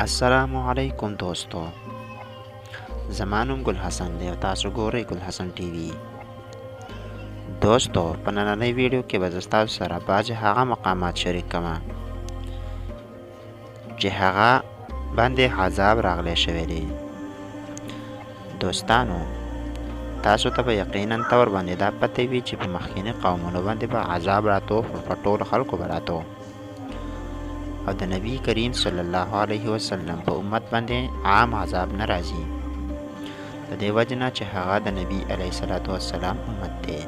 السلام علیکم دوستو، زما نوم ګل حسن دی او تاسو ګورئ ګل حسن ټي وي. دوستو، په نننۍ ویډیو کې به زه ستاسو سره بعضې هغه مقامات شریک کړم چې هغه باندې عذاب راغلی شوی دی. دوستانو، تاسو ته به یقینا طور باندې دا پته وي چې په مخکیني قومونو باندې به عذاب راتو، په ټولو خلکو به راتو او د نبی کریم صلی الله علیه وسلم په امت باندې عام عذاب نه راځي، د دې وجې نه چې هغه د نبی علیه الصلاة والسلام امت دی.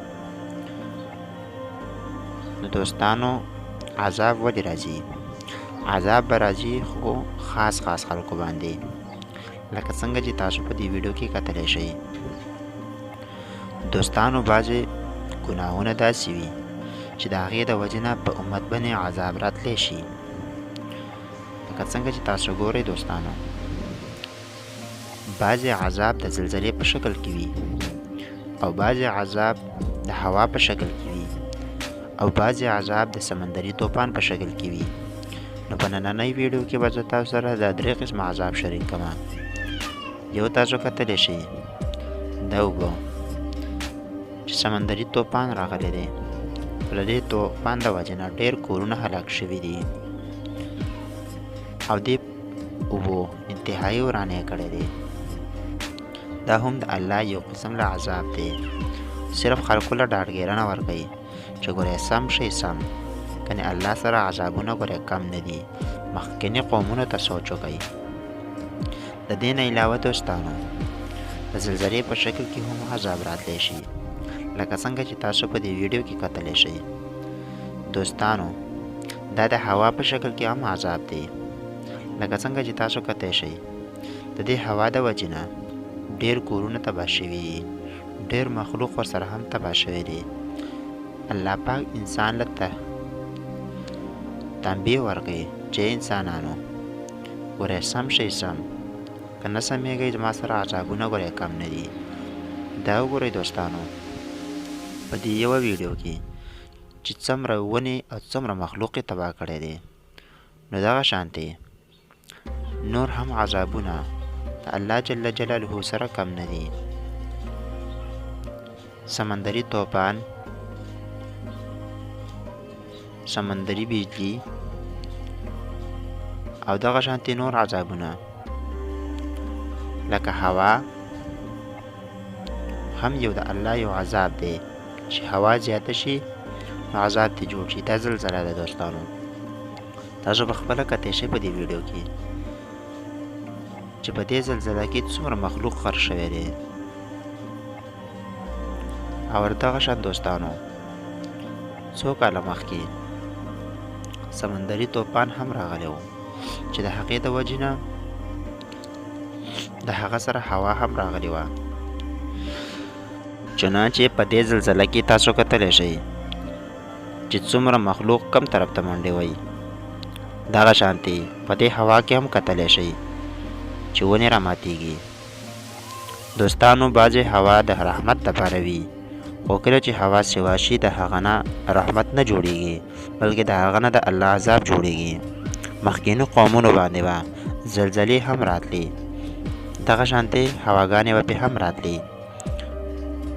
نو دوستانو، عذاب ولې راځي؟ عذاب به راځي خو خاص خلکو باندې، لکه څنګه چې تاسو په دې ویډیو کې کتلی شئ. دوستانو، بعضې ګناهونه داسې وي چې د هغې د وجې نه په امت باندې عذاب راتلی شي، لکه څنګه چې تاسو ګورئ. دوستانو، بعضې عذاب د زلزلې په شکل کې وي او بعضې عذاب د هوا په شکل کې وي او بعضې عذاب د سمندري طوفان په شکل کې وي. نو په نننۍ ویډیو کې به زه تاسو سره د 3 قسمه عذاب شریک کړم. یو تاسو کتلی شئ، دا وګو چې سمندري طوفان راغلی دی، د دې طوفان د وجې نه ډېر کورونه هلاک شوي دي او دې اوبو انتهایي ورانې کړی دی. دا هم د الله یو قسم له عذاب دی. صرف خلکو له ډاډګیرنه ورکوي چې ګورئ سم شئ سم، کنې الله سره عذابونه ګورئ کم نه دي. مخکیني قومونو ته سوچ وکئ. د دې نه علاوه دوستانو، د زلزلې په شکل کې هم عذاب راتلی شي، لکه څنګه چې تاسو په دې ویډیو کې کتلی شئ. دوستانو، دا د هوا په شکل کې هم عذاب دی، لکه څنګه چې تاسو کتلی شئ. د دې هوا د وجې نه ډېر کورونه تباه شوي، ډېر مخلوق ورسره هم تباه شوی دی. الله پاک انسان له تنبیه ورکوي چې انسانانو ګورئ سم شئ سم، که نه سمېږئ زما سره عذابونه ګورئ کم نه دي. دا وګورئ دوستانو، په دې یوه ویډیو کې چې څومره ونې او څومره مخلوق یې تباه کړی دی، نو دغه شانتې نور هم عذابونه د الله جل جلاله سره کم نه دي. سمندري طوفان، سمندري بجلی او دغه شانتې نور عذابونه لکه هوا هم یو د الله یو عذاب دی چې هوا زیاته شي نو عذاب ته جوړ شي. دا زلزله ده دوستانو. تاسو په خپله کتلی شئ په دې ویډیو کې چې په دې زلزله کې څومره مخلوق خرج شوی دی. او دغه شان دوستانو، څو کاله مخکې سمندري طوفان هم راغلی و چې د هغې د وجې نه د هغه سره هوا هم راغلی وه. چنانچې په دې زلزله کې تاسو کتلی شئ چې څومره مخلوق کم طرف ته منډې وهي. دغه شانتې په دې هوا کې هم کتلی شئ چې ونې راماتېږي. دوستانو، بعضې هوا د رحمت دپاره وي، خو کله چې هوا سوا شي د هغه نه رحمت نه جوړېږي، بلکې د هغه نه د الله عذاب جوړېږي. مخکینو قومونو باندې به زلزلې هم راتلې، دغه شانتې هواګانې به پرې هم راتلې.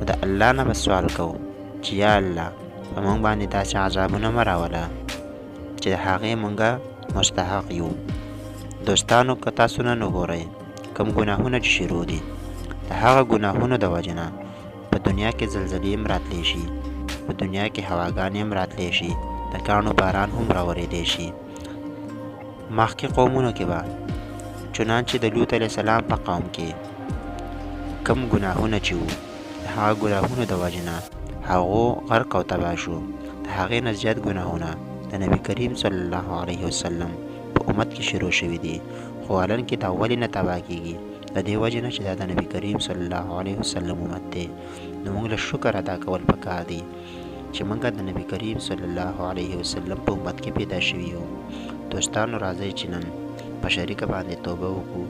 د الله نه به سوال کوو چې یا الله په موږ باندې داسې عذابونه مه راوله چې د هغې موږ مستحق یو. دوستانو، که تاسو نن وګورئ کوم ګناهونه چې شروع دي، د هغه ګناهونو د وجې نه په دنیا کې زلزلې هم راتلی شي، په دنیا کې هواګانې هم راتلی شي، د کاڼو باران هم راورېدی شي. مخکې قومونو کې به چنانچې د لوط علیه السلام په قوم کې کم ګناهونه چې وو، د هغه ګناهونو د وجې نه هغو غرق او تباه شو. د هغې نه زیات ګناهونه د نبي کریم صلی الله علیه وسلم په امت کې شروع شوي دي، خو الان کې دا ولې نه تباه کېږي؟ د دې وجې نه چې دا د نبي کریم صلی الله علیه وسلم امت دی. نو موږ له شکر ادا کول پکار دی چې موږ د نبي کریم صلی الله علیه وسلم په امت کې پیدا شوي یو. دوستانو، راځئ چې نن په شریکه باندې توبه وکړو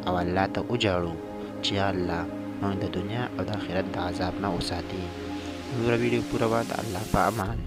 او الله ته وجاړو چې یا الله موږ د دنیا او د آخرت د عذاب نه وساتي. نوره ویډیو پوره وه. د الله په امان.